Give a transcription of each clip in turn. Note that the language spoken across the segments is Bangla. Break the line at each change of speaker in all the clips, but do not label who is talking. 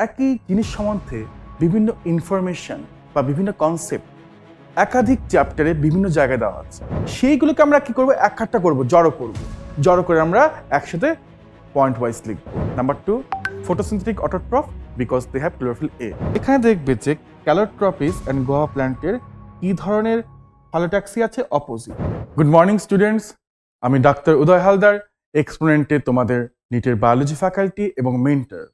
একই জিনিস সম্বন্ধে বিভিন্ন ইনফরমেশন বা বিভিন্ন কনসেপ্ট একাধিক চ্যাপ্টারে বিভিন্ন জায়গায় দেওয়া আছে। সেইগুলোকে আমরা কি করব, একটা করব, জড়ো করে আমরা একসাথে পয়েন্ট ওয়াইজ লিখব। Number 2, photosynthetic autotroph because they have chlorophyll a. এখানে দেখবে যে ক্যালোট্রপিস অ্যান্ড গোয়া প্ল্যান্টের কি ধরনের ফলোট্যাক্সি আছে, অপোজিট। গুড মর্নিং স্টুডেন্টস, আমি ডাক্তার উদয় হালদার, এক্সপোনেন্টে তোমাদের নিটের বায়োলজি ফ্যাকাল্টি এবং মেন্টর।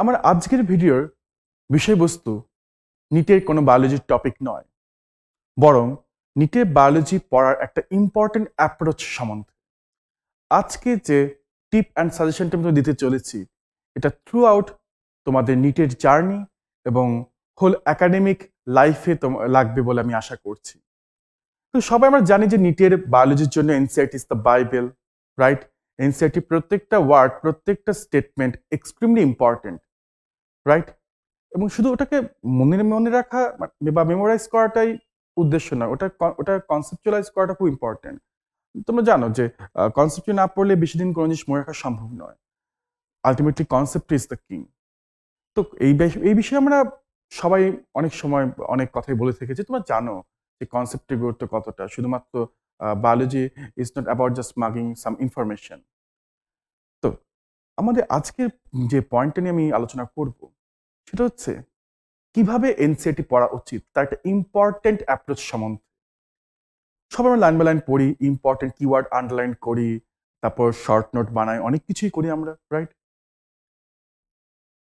আমার আজকের ভিডিওর বিষয়বস্তু নিটের কোনো বায়োলজির টপিক নয়, বরং নিটের বায়োলজি পড়ার একটা ইম্পর্টেন্ট অ্যাপ্রোচ সম্বন্ধে। আজকে যে টিপ অ্যান্ড সাজেশনটা আমি দিতে চলেছি, এটা থ্রু আউট তোমাদের নিটের জার্নি এবং হোল একাডেমিক লাইফে লাগবে বলে আমি আশা করছি। তো সবাই আমরা জানি যে নিটের বায়োলজির জন্য NCERT is the Bible, right? NCERT প্রত্যেকটা ওয়ার্ড, প্রত্যেকটা স্টেটমেন্ট এক্সট্রিমলি ইম্পর্টেন্ট, রাইট? এবং শুধু ওটাকে মনে রাখা বা মেমোরাইজ করাটাই উদ্দেশ্য নয়, ওটা কনসেপচুয়ালাইজ করাটা খুব ইম্পর্টেন্ট। তোমরা জানো যে কনসেপ্ট না পড়লে বেশি দিন কোনো জিনিস মনে রাখা সম্ভব নয়। Ultimately concept is the king. তো এই বিষয়ে আমরা সবাই অনেক সময় অনেক কথাই বলে থেকেছি। তোমরা জানো যে কনসেপ্টের গুরুত্ব কতটা। শুধুমাত্র biology is not about just mugging some information. তো আমাদের আজকের যে পয়েন্টটা নিয়ে আমি আলোচনা করব, সেটা হচ্ছে কিভাবে এনসিইআরটি পড়া উচিত, তার একটা ইম্পর্টেন্ট অ্যাপ্রোচ সম্বন্ধে। সবাই আমরা লাইন বাই লাইন পড়ি, ইম্পর্টেন্ট কিওয়ার্ড আন্ডারলাইন করি, তারপর শর্ট নোট বানাই, অনেক কিছুই করি আমরা, রাইট?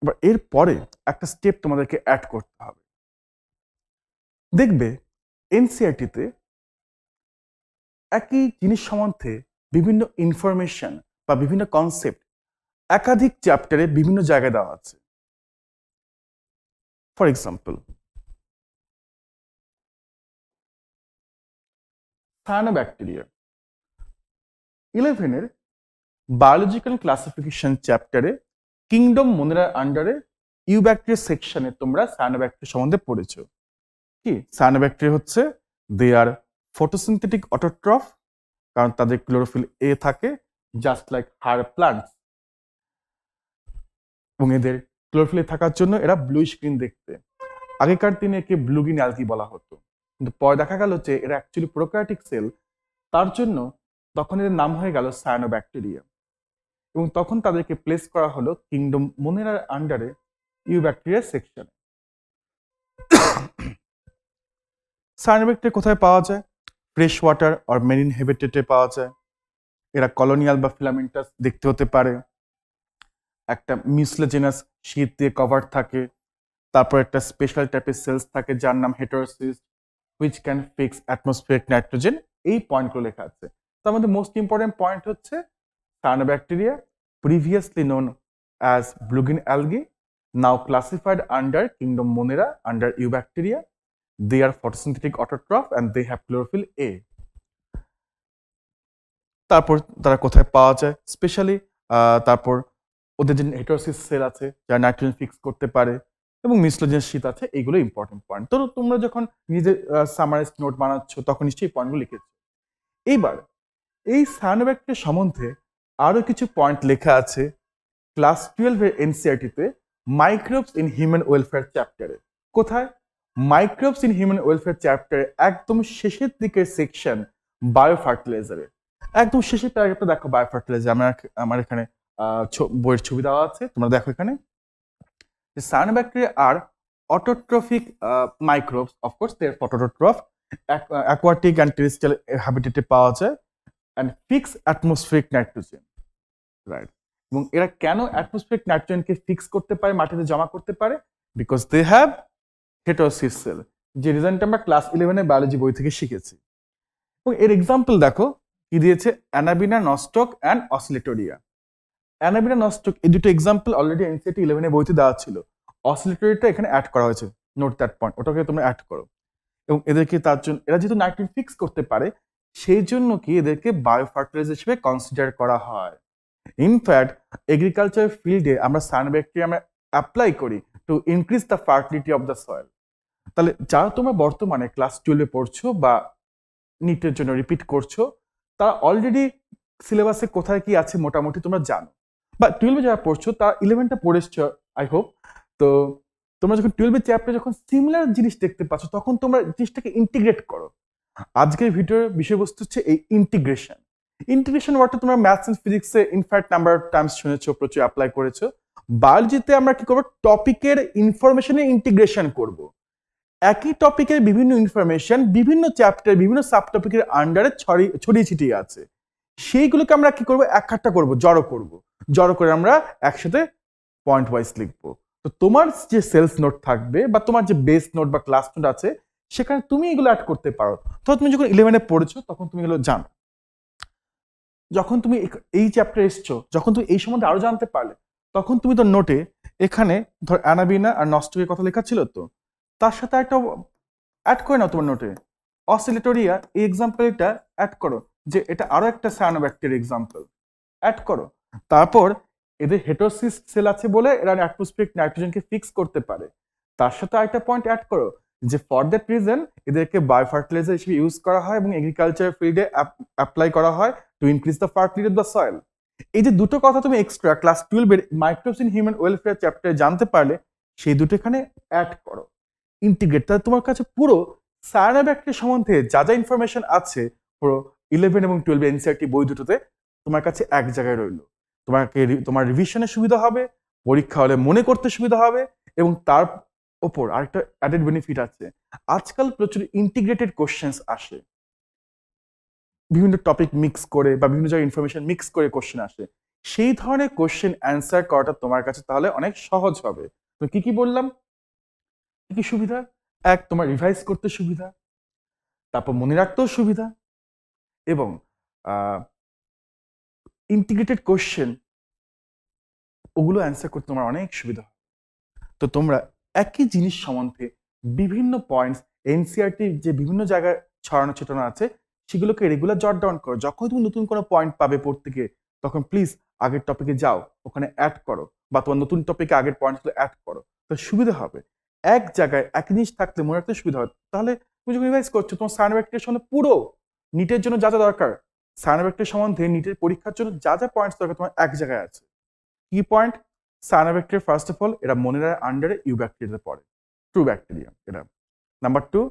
এবার এরপরে একটা স্টেপ তোমাদেরকে অ্যাড করতে হবে। দেখবে এনসিইআরটিতে একই জিনিস সম্বন্ধে বিভিন্ন ইনফরমেশন বা বিভিন্ন কনসেপ্ট একাধিক চ্যাপ্টারে বিভিন্ন জায়গায় দেওয়া আছে। ফর এক্সাম্পল, সায়ানোব্যাকটেরিয়া 11-এর বায়োলজিক্যাল ক্লাসিফিকেশন চ্যাপ্টারে কিংডম মোনেরার আন্ডারে ইউব্যাকটেরিয়া সেকশনে তোমরা সায়ানোব্যাকটেরিয়া সম্বন্ধে পড়েছো। কি সায়ানোব্যাকটেরিয়া হচ্ছে, দে আর ফটোসিনথেটিক অটোট্রফ, কারণ তাদের ক্লোরোফিল এ থাকে, জাস্ট লাইক হায়ার প্লান্টস। এবং এদের ক্লোরোফিলে থাকার জন্য এরা ব্লুইশ গ্রিন দেখতে। আগেকার দিনে একে ব্লুগিন অ্যালগি বলা হতো, কিন্তু পরে দেখা গেল যে এরা অ্যাকচুয়ালি প্রোক্যারিওটিক সেল, তার জন্য তখন এদের নাম হয়ে গেল সায়ানোব্যাকটেরিয়া। এবং তখন তাদেরকে প্লেস করা হলো কিংডম মোনেরার আন্ডারে ইউব্যাকটেরিয়া সেকশনে। সায়ানোব্যাকটেরিয়া কোথায় পাওয়া যায়? ফ্রেশ ওয়াটার আর মেরিন হ্যাবিটেটে পাওয়া যায়। এরা কলোনিয়াল বা ফিলামেন্টাস দেখতে হতে পারে। একটা মিউসিলাজিনাস শীট দিয়ে কভার থাকে। তারপর একটা স্পেশাল টাইপের সেলস থাকে যার নাম heterocyst, which can fix atmospheric nitrogen. এই পয়েন্টগুলো লেখা আছে। তার মধ্যে মোস্ট ইম্পর্টেন্ট পয়েন্ট হচ্ছে cyanobacteria, previously known as blue-green algae, now classified under kingdom Monera under Eubacteria. They are photosynthetic autotroph and they have chlorophyll A. তারপর তারা কোথায় পাওয়া যায় স্পেশালি, তারপর ওদের যে হেটারোসিস সেল আছে যারা নাইট্রোজেন ফিক্স করতে পারে, এবং মিউসিলাজিনাস শীট আছে, এইগুলো ইম্পর্টেন্ট পয়েন্ট। তো তোমরা যখন নিজের সামারাইজ নোট বানাচ্ছ তখন নিশ্চয়ই পয়েন্টগুলো লিখেছো। এইবার এই সায়ানোব্যাকটেরিয়া সম্বন্ধে আরো কিছু পয়েন্ট লেখা আছে ক্লাস 12-এর এনসিইআরটিতে মাইক্রোবস ইন হিউম্যান ওয়েলফেয়ার চ্যাপ্টারে। কোথায়? মাইক্রোবস ইন হিউম্যান ওয়েলফেয়ার চ্যাপ্টারে একদম শেষের দিকের সেকশন বায়ো ফার্টিলাইজারে। একদম শেষের প্যারাগ্রাফটা দেখো, বায়ো ফার্টিলাইজার। আমার এখানে বইয়ের ছবি দেওয়া আছে, তোমরা দেখো এখানে। সায়ানোব্যাকটেরিয়া আর autotrophic microbes, of course they are phototroph, aquatic and terrestrial হ্যাবিটেটে পাওয়া যায়, and fix atmospheric nitrogen, right? এবং এরা কেন অ্যাটমসফিয়ারিক নাইট্রোজেনকে ফিক্স করতে পারে, মাটিতে জমা করতে পারে? বিকজ দে হ্যাভ হেটারোসিস সেল, যে রিজনটা আমরা ক্লাস 11-এর বায়োলজি বই থেকে শিখেছি। এবং এর এক্সাম্পল দেখো কি দিয়েছে, অ্যানাবিনা নস্টক অ্যান্ড অসিলেটোরিয়া। অ্যানাবিনা নস্টক, এই দুটো এক্সাম্পল অলরেডি এনসিইআরটি 11-এর বইতে দেওয়া ছিল। অসিলেটোরিয়াটা এখানে অ্যাড করা হয়েছে, নোট দ্যাট পয়েন্ট, ওটাকে তোমরা অ্যাড করো। এবং এদেরকে তার জন্য, এরা যেহেতু নাইট্রোজেন ফিক্স করতে পারে, সেই জন্য কি এদেরকে বায়ো ফার্টিলাইজার হিসেবে কনসিডার করা হয়। ইনফ্যাক্ট এগ্রিকালচার ফিল্ডে আমরা সায়ানোব্যাকটেরিয়া আমরা অ্যাপ্লাই করি to increase the fertility of the soil. তাহলে যারা তোমরা বর্তমানে ক্লাস 12-এ পড়ছো বা নিটের জন্য রিপিট করছো, তারা অলরেডি সিলেবাসে কোথায় কি আছে মোটামুটি তোমরা জানো। বা 12 যারা পড়ছো তারা 11টা পড়েছো আই হোপ। তো তোমরা যখন 12 চ্যাপ্টারে যখন সিমিলার জিনিস দেখতে পাচ্ছ তখন তোমরা জিনিসটাকে ইন্টিগ্রেট করো। আজকের ভিডিওর বিষয়বস্তু হচ্ছে এই ইন্টিগ্রেশন। ইন্টিগ্রেশন ওয়ার্ডটা তোমরা ম্যাথস এন্ড ফিজিক্সে ইনফ্যাক্ট নাম্বার অফ টাইমস শুনেছো, প্রচুর অ্যাপ্লাই করেছো। বায়োলজিতে আমরা কি করবো, টপিকের ইনফরমেশনে ইন্টিগ্রেশন করব। একই টপিকের বিভিন্ন ইনফরমেশন বিভিন্ন চ্যাপ্টার বিভিন্ন সাব টপিকের আন্ডারে ছড়িয়ে ছিটিয়ে আছে, সেইগুলোকে আমরা কি করব, একখাট্টা করব, জড়ো করে আমরা একসাথে পয়েন্ট ওয়াইজ লিখবো। তো তোমার যে সেলস নোট থাকবে বা তোমার যে বেস নোট বা ক্লাস নোট আছে সেখানে তুমি এগুলো অ্যাড করতে পারো। তো তুমি যখন 11-এ পড়েছো তখন তুমি এগুলো জানো। যখন তুমি এই চ্যাপ্টারে এসছো, যখন তুমি এই সম্বন্ধে আরো জানতে পারলে, তখন তুমি তো নোটে এখানে ধর অ্যানাবিনা আর নস্টকের কথা লেখা ছিল, তো তার সাথে একটা অ্যাড করে নাও তোমার নোটে অসিলেটরিয়া, এই এক্সাম্পলটা অ্যাড করো, যে এটা আরো একটা সায়ানোব্যাক্টেরিয়া এক্সাম্পল অ্যাড করো। তারপর এদের হেটারোসিস সেল আছে বলে এরা অ্যাটমসফিয়ারিক নাইট্রোজেনকে ফিক্স করতে পারে। তার সাথে আরেকটা পয়েন্ট অ্যাড করো যে ফর দ্যাট রিজন এদেরকে বায়োফার্টিলাইজার হিসেবে ইউজ করা হয় এবং এগ্রিকালচার ফিল্ডে অ্যাপ্লাই করা হয় to increase the fertility of the soil. এই যে দুটো কথা তুমি এক্সট্রা ক্লাস 12 এর মাইক্রোবস ইন হিউম্যান ওয়েলফেয়ার চ্যাপ্টারে জানতে পারলে, সেই দুটো এখানে অ্যাড করো, ইন্টিগ্রেট। তাহলে তোমার কাছে পুরো সায়ানোব্যাক্টেরিয়া সম্বন্ধে যা যা ইনফরমেশন আছে পুরো 11 এবং 12 এনসিইআরটি বই দুটোতে তোমার কাছে এক জায়গায় রইলো। তোমার রিভিশনের সুবিধা হবে, পরীক্ষা হলে মনে করতে সুবিধা হবে, এবং তার ওপর আরেকটা অ্যাডেড বেনিফিট আছে, আজকাল প্রচুর ইন্টিগ্রেটেড কোশ্চেন্স আসে, বিভিন্ন টপিক মিক্স করে বা বিভিন্ন জায়গায় ইনফরমেশন মিক্স করে কোশ্চেন আসে। সেই ধরনের কোশ্চেন অ্যান্সার করাটা তোমার কাছে তাহলে অনেক সহজ হবে। তো কি কি বললাম, কি কি সুবিধা? এক, তোমার রিভাইজ করতে সুবিধা, তারপর মনে রাখতেও সুবিধা, এবং ইন্টিগ্রেটেড কোশ্চেন ওগুলো অ্যান্সার করতে তোমার অনেক সুবিধা। তো তোমরা একই জিনিস সম্বন্ধে বিভিন্ন পয়েন্টস এনসিইআরটি যে বিভিন্ন জায়গায় ছড়ানো ছিটানো আছে সেগুলোকে রেগুলার জট ডাউন করো। যখন তুমি নতুন কোনো পয়েন্ট পাবে পড়তে গিয়ে তখন প্লিজ আগের টপিকে যাও, ওখানে অ্যাড করো, বা তোমার নতুন টপিকে আগের পয়েন্টগুলো অ্যাড করো, তো সুবিধা হবে। এক জায়গায় এক জিনিস থাকলে মনে রাখতে সুবিধা হবে। তাহলে তুমি যখন রিভাইজ করছো তোমার সায়ানোব্যাক্টেরিয়ার সম্বন্ধে পুরো নিটের জন্য যা যা দরকার, সায়ানোব্যাক্টেরিয়া সম্বন্ধে নিটের পরীক্ষার জন্য যা যা পয়েন্টস দরকার তোমার এক জায়গায় আছে। কি point? Cyanobacteria first of all এরা মনের আন্ডারে ইউব্যাক্টেরিয়াতে পড়ে, ট্রু ব্যাকটেরিয়া এরা। Number 2,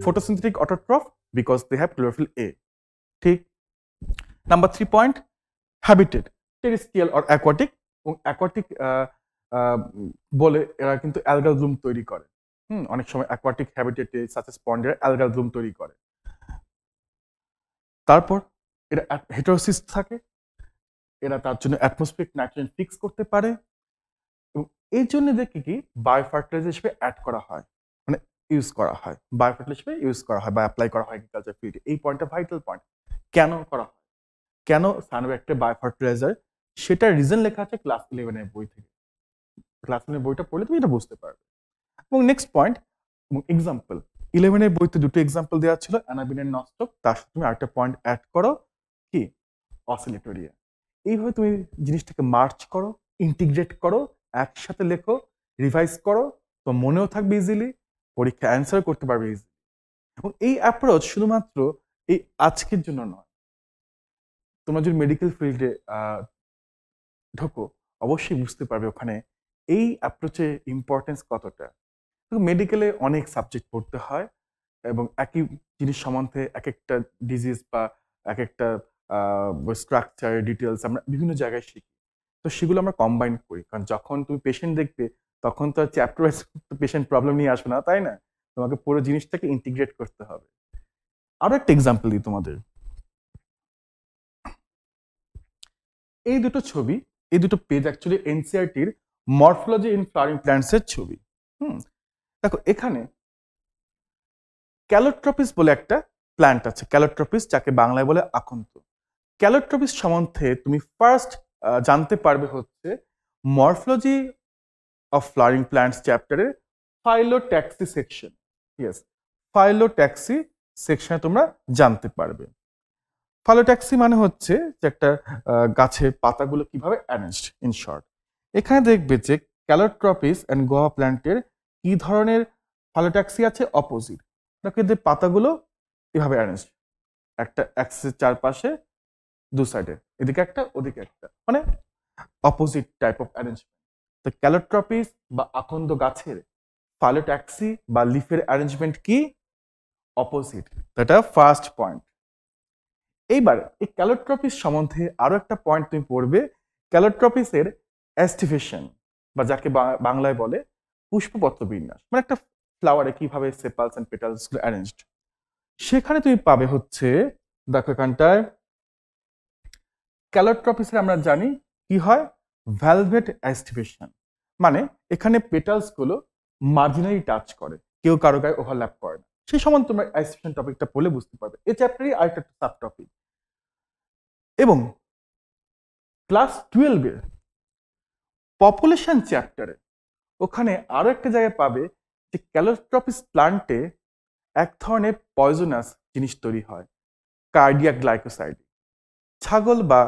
photosynthetic autotroph because they have chlorophyll a. ঠিক। Number 3 point, habitat, terrestrial or aquatic, এবং অ্যাকোয়াটিক বলে এরা কিন্তু অ্যালগাল ব্লুম তৈরি করে। অনেক সময় অ্যাকোয়াটিক হ্যাবিটেটে সাচ এস পন্ডের অ্যালগাল ব্লুম তৈরি করে। তারপর এরা হেটারোসিস থাকে, এরা তার জন্য অ্যাটমসফিয়ারিক নাইট্রোজেন ফিক্স করতে পারে, এবং এই জন্য দেখি কি বায়োফার্টিলাইজার হিসেবে অ্যাড করা হয়, মানে ইউজ করা হয়, বায়োফার্টিলাইজার হিসেবে ইউজ করা হয় বা অ্যাপ্লাই করা হয় এগ্রিকালচার ফিল্ডে। এই পয়েন্টটা ভাইটাল পয়েন্ট। কেন করা হয়, কেন সায়ানোব্যাক্টেরিয়া বায়োফার্টিলাইজার, সেটার রিজন লেখা আছে ক্লাস 11 এর বই থেকে। ক্লাস 11 এর বইটা পড়লে তুমি এটা বুঝতে পারবে। এবং নেক্সট পয়েন্ট, এক্সাম্পল 11 এর বইতে দুটো এক্সাম্পল দেওয়া ছিল, অ্যানাবিনের নস্টক, তার সাথে তুমি আরেকটা পয়েন্ট অ্যাড করো, কি অসিলেটরিয়া। এইভাবে তুমি জিনিসটাকে মার্চ করো, ইন্টিগ্রেট করো, একসাথে লেখো, রিভাইজ করো, তো মনেও থাকবে ইজিলি, পরীক্ষা অ্যান্সার করতে পারবে ইজিলি। এবং এই অ্যাপ্রোচ শুধুমাত্র এই আজকের জন্য নয়, তোমরা যদি মেডিকেল ফিল্ডে ঢোকো অবশ্যই বুঝতে পারবে ওখানে এই অ্যাপ্রোচে ইম্পর্টেন্স কতটা। মেডিকেলে অনেক সাবজেক্ট পড়তে হয় এবং একই জিনিস সম্বন্ধে এক একটা ডিজিজ বা এক একটা স্ট্রাকচার ডিটেলস আমরা বিভিন্ন জায়গায় শিখি। তো সেগুলো আমরা কম্বাইন করি, কারণ যখন তুমি পেশেন্ট দেখবে তখন তো চ্যাপ্টার ওয়াইজ পেশেন্ট প্রবলেম নিয়ে আসবে না, তাই না? তোমাকে পুরো জিনিসটাকে ইন্টিগ্রেট করতে হবে। আরো একটা এক্সাম্পল দিই তোমাদের। এই দুটো ছবি, এই দুটো পেজ অ্যাকচুয়ালি এনসিইআরটির মরফোলজি ইন ফ্লাওয়ারিং প্ল্যান্টস এর ছবি। দেখো এখানে ক্যালোট্রপিস বলে একটা প্ল্যান্ট আছে, ক্যালোট্রপিস, যাকে বাংলায় বলে আকন্ত। ক্যালোট্রপিস সম্বন্ধে তুমি ফার্স্ট জানতে পারবে হচ্ছে মরফোলজি অফ ফ্লাওয়ারিং প্ল্যান্টস চ্যাপ্টারে ফাইলোট্যাক্সি সেকশন। ইয়েস, ফাইলোট্যাক্সি সেকশনে তোমরা জানতে পারবে। ফাইলোট্যাক্সি মানে হচ্ছে যে একটা গাছের পাতাগুলো কিভাবে অ্যারেঞ্জড, ইন শর্ট। এখানে দেখবে যে ক্যালোট্রপিস অ্যান্ড গোয়া প্ল্যান্টের কি ধরনের ফাইলোট্যাক্সি আছে, অপোজিট। দেখো এদের পাতাগুলো এভাবে অ্যারেঞ্জ, একটা অ্যাক্সিসের চারপাশে দু সাইডে, এদিকে একটা ওদিকে একটা, মানে অপোজিট টাইপ অফ অ্যারেঞ্জমেন্ট। তো ক্যালোট্রপিস বা আকন্দ গাছের ফাইলোট্যাক্সি বা লিফের অ্যারেঞ্জমেন্ট কি? অপোজিট। এটা ফার্স্ট পয়েন্ট। এইবার এই ক্যালোট্রপিস সম্বন্ধে আরো একটা পয়েন্ট তুমি পড়বে, ক্যালোট্রপিসের অ্যাস্টিভেশন বা যাকে বাংলায় বলে পুষ্পপত্র বিন্যাস, মানে একটা ফ্লাওয়ারে কিভাবে সেপালস এন্ড পেটালস অ্যারেঞ্জড। সেখানে তুমি পাবে হচ্ছে, দেখো এখানটায় ক্যালোট্রপিসের আমরা জানি কি হয়, ভ্যালভেট অ্যাস্টিভেশন, মানে এখানে পেটালস গুলো মার্জিনালি টাচ করে, কেউ কারো গায়ে ওভারল্যাপ করে না। সেই সম্বন্ধে তোমরা অ্যাস্টিভেশন টপিকটা পড়লে বুঝতে পারবে। এই চ্যাপ্টারই আরেকটা সাব টপিক। এবং ক্লাস 12-এর পপুলেশন চ্যাপ্টারে ওখানে আরো একটা জায়গায় পাবে যে ক্যালোট্রপিস প্লান্টে এক ধরনের পয়জনাস জিনিস তৈরি হয়, কার্ডিয়াক গ্লাইকোসাইড। ছাগল বা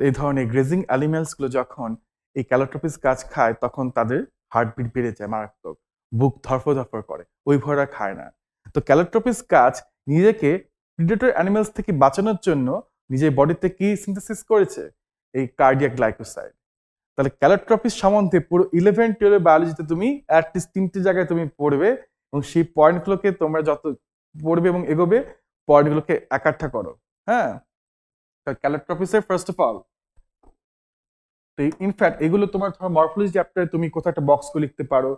এই ধরনের গ্রেজিং অ্যানিমেলস গুলো যখন এই ক্যালোট্রপিস গাছ খায় তখন তাদের হার্টবিট বেড়ে যায় মারাত্মক, বুক ধরফর করে, ওই ভয়রা খায় না। তো ক্যালোট্রপিস গাছ নিজেকে প্রিডেটর অ্যানিমেলস থেকে বাঁচানোর জন্য নিজের বডিতে কি সিনথেসিস করেছে? এই কার্ডিয়াক গ্লাইকোসাইড। তাহলে ক্যালোট্রপিস সম্বন্ধে পুরো 11-12 বায়োলজিতে তুমি অ্যাটলিস্ট 3টে জায়গায় তুমি পড়বে, এবং সেই পয়েন্টগুলোকে তোমরা যত পড়বে এবং এগোবে পয়েন্টগুলোকে একাঠা করো। হ্যাঁ, ক্যালোট্রপিসের ফার্স্ট অফ অল, তো ইনফ্যাক্ট এগুলো তোমার ধরো মরফোলজি চ্যাপ্টারে তুমি কোথাও একটা বক্স করে লিখতে পারো,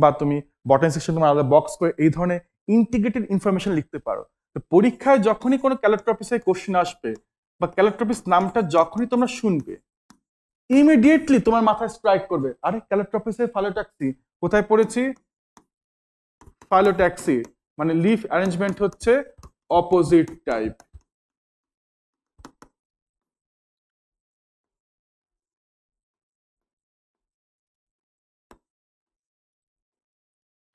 বা তুমি বটানি সেকশন তোমার আলাদা বক্স করে এই ধরনের ইন্টিগ্রেটেড ইনফরমেশন লিখতে পারো। তো পরীক্ষায় যখনই কোনো ক্যালোট্রপিসের কোশ্চেন আসবে বা ক্যালোট্রপিস নামটা যখনই তোমরা শুনবে, ইমিডিয়েটলি তোমার মাথায় স্ট্রাইক করবে, আরে ক্যালোট্রপিসের ফাইলোট্যাক্সি কোথায় পড়েছি? ফাইলোট্যাক্সি মানে লিফ অ্যারেঞ্জমেন্ট হচ্ছে অপোজিট টাইপ।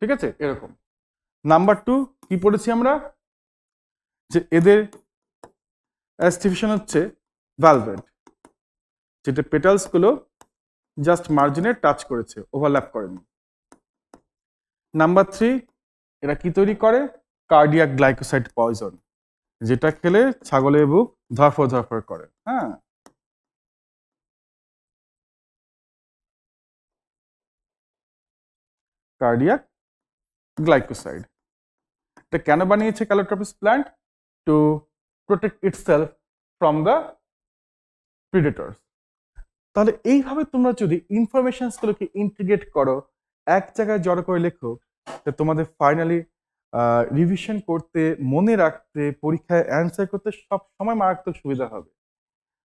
ঠিক আছে, এরকম। নাম্বার 2 কি পড়েছি আমরা? যে এদের অ্যাস্টিভেশন হচ্ছে ভ্যালভেট, যেটা পেটালস গুলো জাস্ট মার্জিনে টাচ করেছে, ওভারল্যাপ করেনি। নাম্বার 3, এরা কি তৈরি করে? কার্ডিয়াক গ্লাইকোসাইড পয়জন, যেটা খেলে ছাগলের বুক ধরফর করে। হ্যাঁ, কার্ডিয়াক গ্লাইকোসাইড। এটা কেন বানিয়েছে calotropis plant? To protect itself from the predators. তাহলে এইভাবে তোমরা যদি ইনফরমেশনস গুলোকে ইন্টিগ্রেট করো, এক জায়গায় জড়ো করে লেখো, তোমাদের ফাইনালি রিভিশন করতে, মনে রাখতে, পরীক্ষায় অ্যান্সার করতে সব সময় মারাত্মক সুবিধা হবে।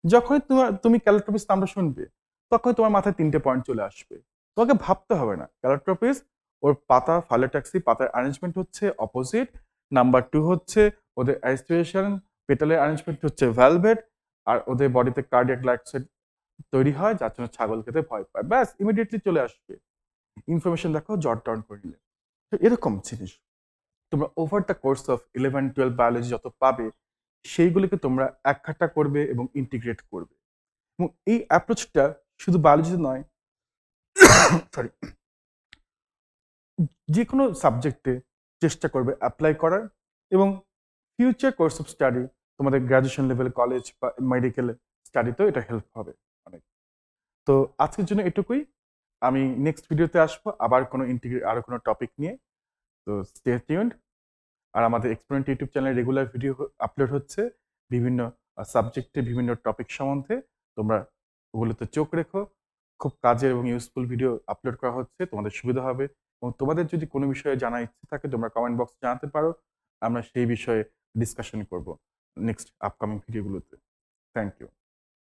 যখনই তুমি ক্যালোট্রপিস নামটা শুনবে তখন তোমার মাথায় 3টে পয়েন্ট চলে আসবে, তোমাকে ভাবতে হবে না। ক্যালোট্রপিস, ওর পাতা ফাইলোট্যাক্সি, পাতার অ্যারেঞ্জমেন্ট হচ্ছে অপোজিট। নাম্বার 2 হচ্ছে ওদের অ্যাস্টিভেশন, পেটালের অ্যারেঞ্জমেন্ট হচ্ছে ভ্যালভেট, আর ওদের বডিতে কার্ডিয়াক গ্লাইকোসাইড তৈরি হয় যার জন্য ছাগল খেতে ভয় পায়। ব্যাস, ইমিডিয়েটলি চলে আসবে। ইনফরমেশন দেখো, জট ডাউন করে নিলে। তো এরকম জিনিস তোমরা over the course of 11-12 biology যত পাবে, সেইগুলিকে তোমরা একখাটা করবে এবং ইন্টিগ্রেট করবে। এবং এই অ্যাপ্রোচটা শুধু বায়োলজিতে নয়, সরি, যে কোনো সাবজেক্টে চেষ্টা করবে অ্যাপ্লাই করার, এবং ফিউচার কোর্স অফ স্টাডি তোমাদের গ্র্যাজুয়েশন লেভেল, কলেজ বা মেডিকেল স্টাডিতেও এটা হেল্প হবে অনেক। তো আজকের জন্য এটুকুই। আমি নেক্সট ভিডিওতে আসবো আবার কোনো আরো কোনো টপিক নিয়ে। তো স্টে টিউনড। আর আমাদের এক্সপেরিমেন্ট ইউটিউব চ্যানেলে রেগুলার ভিডিও আপলোড হচ্ছে বিভিন্ন সাবজেক্টে, বিভিন্ন টপিক সম্বন্ধে। তোমরা ওগুলোতে চোখ রেখো, খুব কাজের এবং ইউজফুল ভিডিও আপলোড করা হচ্ছে, তোমাদের সুবিধা হবে। এবং তোমাদের যদি কোনো বিষয়ে জানার ইচ্ছে থাকে তোমরা কমেন্ট বক্সে জানাতে পারো, আমরা সেই বিষয়ে ডিসকাশন করব নেক্সট আপকামিং ভিডিওগুলোতে। Thank you.